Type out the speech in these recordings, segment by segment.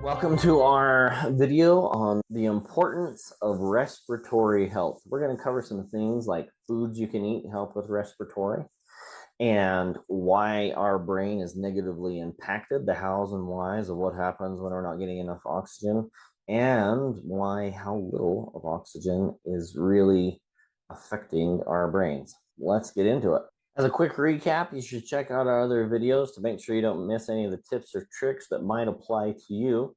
Welcome to our video on the importance of respiratory health. We're going to cover some things like foods you can eat to help with respiratory and why our brain is negatively impacted, the hows and whys of what happens when we're not getting enough oxygen, and why how little of oxygen is really affecting our brains. Let's get into it. As a quick recap, you should check out our other videos to make sure you don't miss any of the tips or tricks that might apply to you.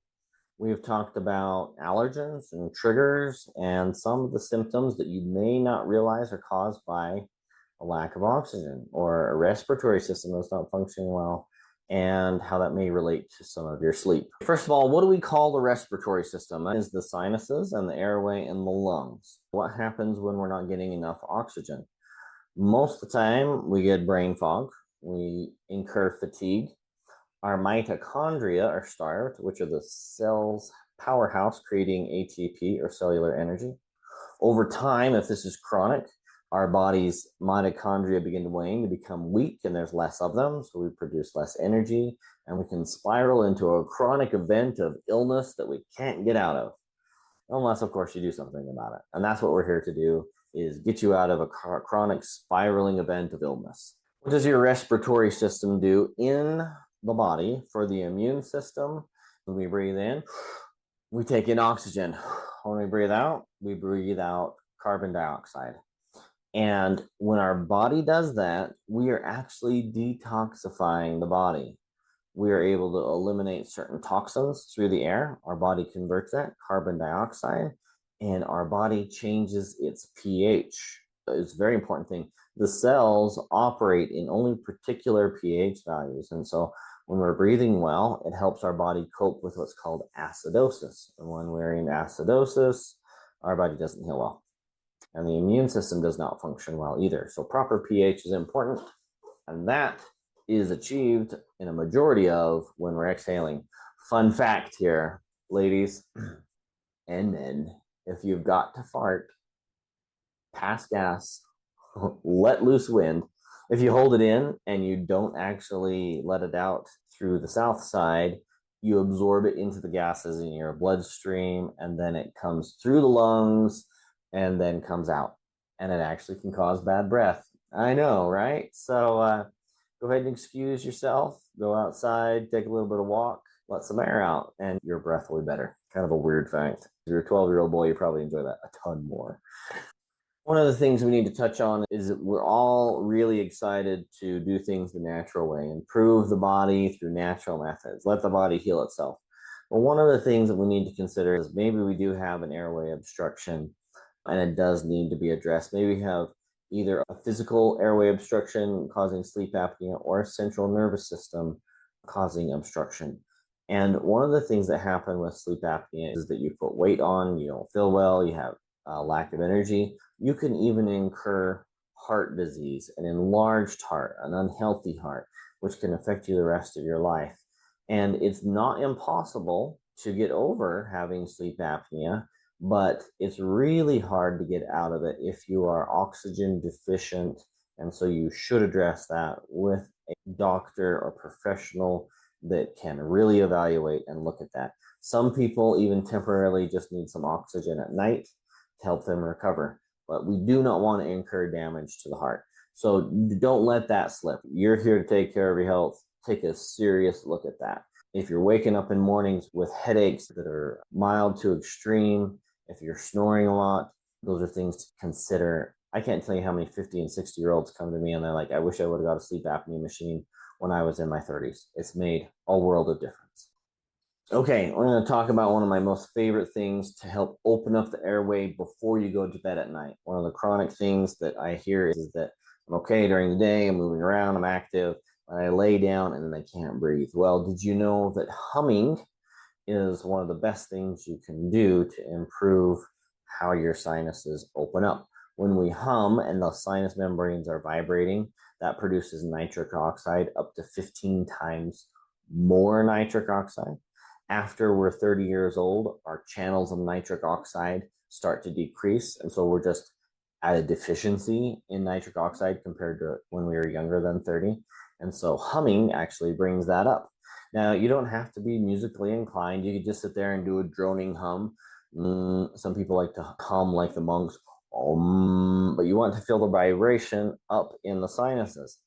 We've talked about allergens and triggers and some of the symptoms that you may not realize are caused by a lack of oxygen or a respiratory system that's not functioning well, and how that may relate to some of your sleep. First of all, what do we call the respiratory system? That is the sinuses and the airway and the lungs. What happens when we're not getting enough oxygen? Most of the time, we get brain fog, we incur fatigue, our mitochondria are starved, which are the cell's powerhouse creating ATP or cellular energy. Over time, if this is chronic, our body's mitochondria begin to wane, to become weak, and there's less of them, so we produce less energy, and we can spiral into a chronic event of illness that we can't get out of, unless, of course, you do something about it. And that's what we're here to do, is get you out of a chronic spiraling event of illness. What does your respiratory system do in the body? For the immune system, when we breathe in, we take in oxygen. When we breathe out carbon dioxide. And when our body does that, we are actually detoxifying the body. We are able to eliminate certain toxins through the air. Our body converts that carbon dioxide, and our body changes its pH. It's a very important thing. The cells operate in only particular pH values. And so when we're breathing well, it helps our body cope with what's called acidosis. And when we're in acidosis, our body doesn't heal well. And the immune system does not function well either. So proper pH is important. And that is achieved in a majority of when we're exhaling. Fun fact here, ladies and men, if you've got to fart, pass gas, let loose wind. If you hold it in and you don't actually let it out through the south side, you absorb it into the gases in your bloodstream, and then it comes through the lungs and then comes out. And it actually can cause bad breath. I know, right? So go ahead and excuse yourself, go outside, take a little bit of walk, let some air out, and your breath will be better. Kind of a weird fact. If you're a 12-year-old boy, you probably enjoy that a ton more. One of the things we need to touch on is that we're all really excited to do things the natural way, improve the body through natural methods, let the body heal itself. But one of the things that we need to consider is maybe we do have an airway obstruction and it does need to be addressed. Maybe we have either a physical airway obstruction causing sleep apnea or a central nervous system causing obstruction. And one of the things that happen with sleep apnea is that you put weight on, you don't feel well, you have a lack of energy. You can even incur heart disease, an enlarged heart, an unhealthy heart, which can affect you the rest of your life. And it's not impossible to get over having sleep apnea, but it's really hard to get out of it if you are oxygen deficient. And so you should address that with a doctor or professional that can really evaluate and look at that. Some people even temporarily just need some oxygen at night to help them recover. But we do not want to incur damage to the heart. So don't let that slip. You're here to take care of your health. Take a serious look at that. If you're waking up in mornings with headaches that are mild to extreme, if you're snoring a lot, those are things to consider. I can't tell you how many 50 and 60-year-olds come to me and they're like, I wish I would have got a sleep apnea machine when I was in my 30s. It's made a world of difference. Okay, we're going to talk about one of my most favorite things to help open up the airway before you go to bed at night. One of the chronic things that I hear is that I'm okay during the day, I'm moving around, I'm active, but I lay down and then I can't breathe. Well, did you know that humming is one of the best things you can do to improve how your sinuses open up? When we hum and the sinus membranes are vibrating, that produces nitric oxide, up to 15 times more nitric oxide. After we're 30 years old, our channels of nitric oxide start to decrease. And so we're just at a deficiency in nitric oxide compared to when we were younger than 30. And so humming actually brings that up. Now, you don't have to be musically inclined. You could just sit there and do a droning hum. Some people like to hum like the monks, but you want to feel the vibration up in the sinuses.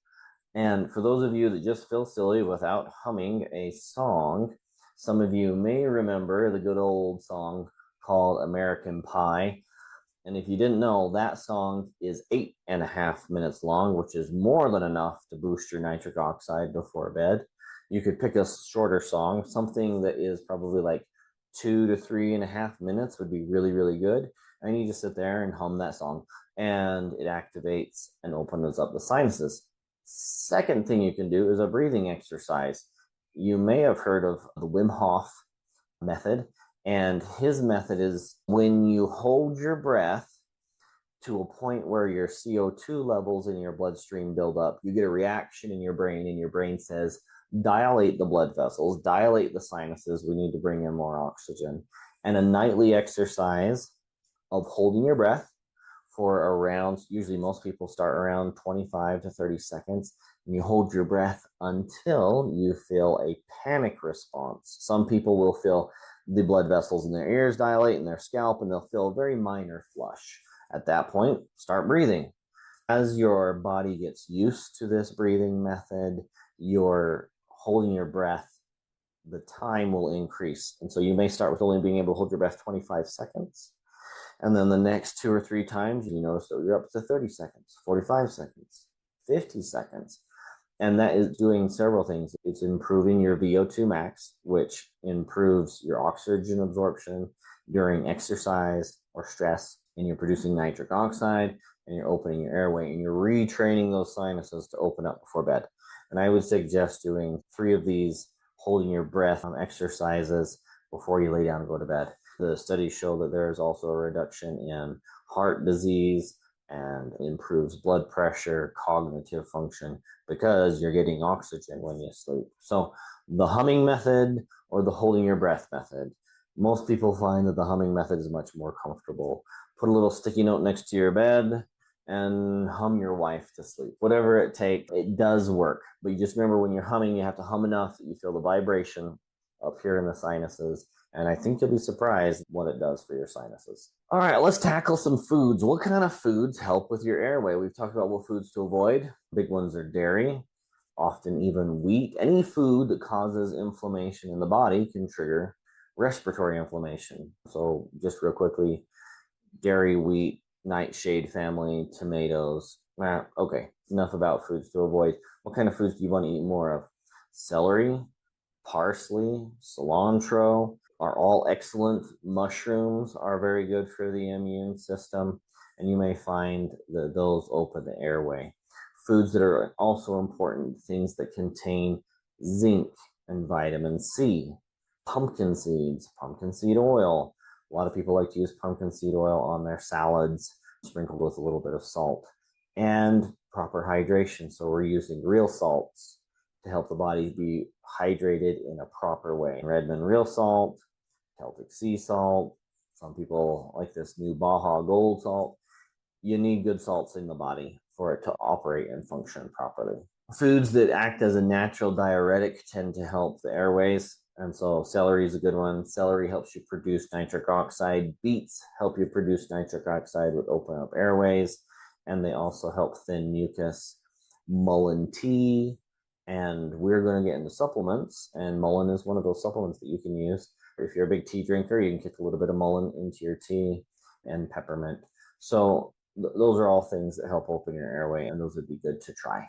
And for those of you that just feel silly without humming a song, some of you may remember the good old song called American Pie. And if you didn't know, that song is 8.5 minutes long, which is more than enough to boost your nitric oxide before bed. You could pick a shorter song, something that is probably like 2 to 3.5 minutes would be really, really good. And you just sit there and hum that song, and it activates and opens up the sinuses. Second thing you can do is a breathing exercise. You may have heard of the Wim Hof method, and his method is when you hold your breath to a point where your CO2 levels in your bloodstream build up, you get a reaction in your brain, and your brain says, dilate the blood vessels, dilate the sinuses. We need to bring in more oxygen. And a nightly exercise of holding your breath for around, usually most people start around 25 to 30 seconds, and you hold your breath until you feel a panic response. Some people will feel the blood vessels in their ears dilate in their scalp, and they'll feel a very minor flush. At that point, start breathing. As your body gets used to this breathing method, you're holding your breath, the time will increase. And so you may start with only being able to hold your breath 25 seconds. And then the next 2 or 3 times, you notice that you're up to 30 seconds, 45 seconds, 50 seconds. And that is doing several things. It's improving your VO2 max, which improves your oxygen absorption during exercise or stress. And you're producing nitric oxide, and you're opening your airway, and you're retraining those sinuses to open up before bed. And I would suggest doing 3 of these holding your breath exercises before you lay down and go to bed. The studies show that there is also a reduction in heart disease and improves blood pressure, cognitive function, because you're getting oxygen when you sleep. So the humming method or the holding your breath method, most people find that the humming method is much more comfortable. Put a little sticky note next to your bed and hum your wife to sleep. Whatever it takes, it does work. But you just remember, when you're humming, you have to hum enough that you feel the vibration up here in the sinuses. And I think you'll be surprised what it does for your sinuses. All right, let's tackle some foods. What kind of foods help with your airway? We've talked about what foods to avoid. Big ones are dairy, often even wheat. Any food that causes inflammation in the body can trigger respiratory inflammation. So just real quickly, dairy, wheat, nightshade family, tomatoes. Okay, enough about foods to avoid. What kind of foods do you want to eat more of? Celery, parsley, cilantro are all excellent. Mushrooms are very good for the immune system, and you may find that those open the airway. Foods that are also important, things that contain zinc and vitamin C, pumpkin seeds, pumpkin seed oil. A lot of people like to use pumpkin seed oil on their salads, sprinkled with a little bit of salt, and proper hydration. So we're using real salts to help the body be hydrated in a proper way. Redmond real salt, Celtic sea salt. Some people like this new Baja Gold salt. You need good salts in the body for it to operate and function properly. Foods that act as a natural diuretic tend to help the airways. And so celery is a good one. Celery helps you produce nitric oxide. Beets help you produce nitric oxide, which open up airways. And they also help thin mucus. Mullein tea. And we're going to get into supplements. And mullein is one of those supplements that you can use. If you're a big tea drinker, you can kick a little bit of mullein into your tea, and peppermint. So those are all things that help open your airway, and those would be good to try.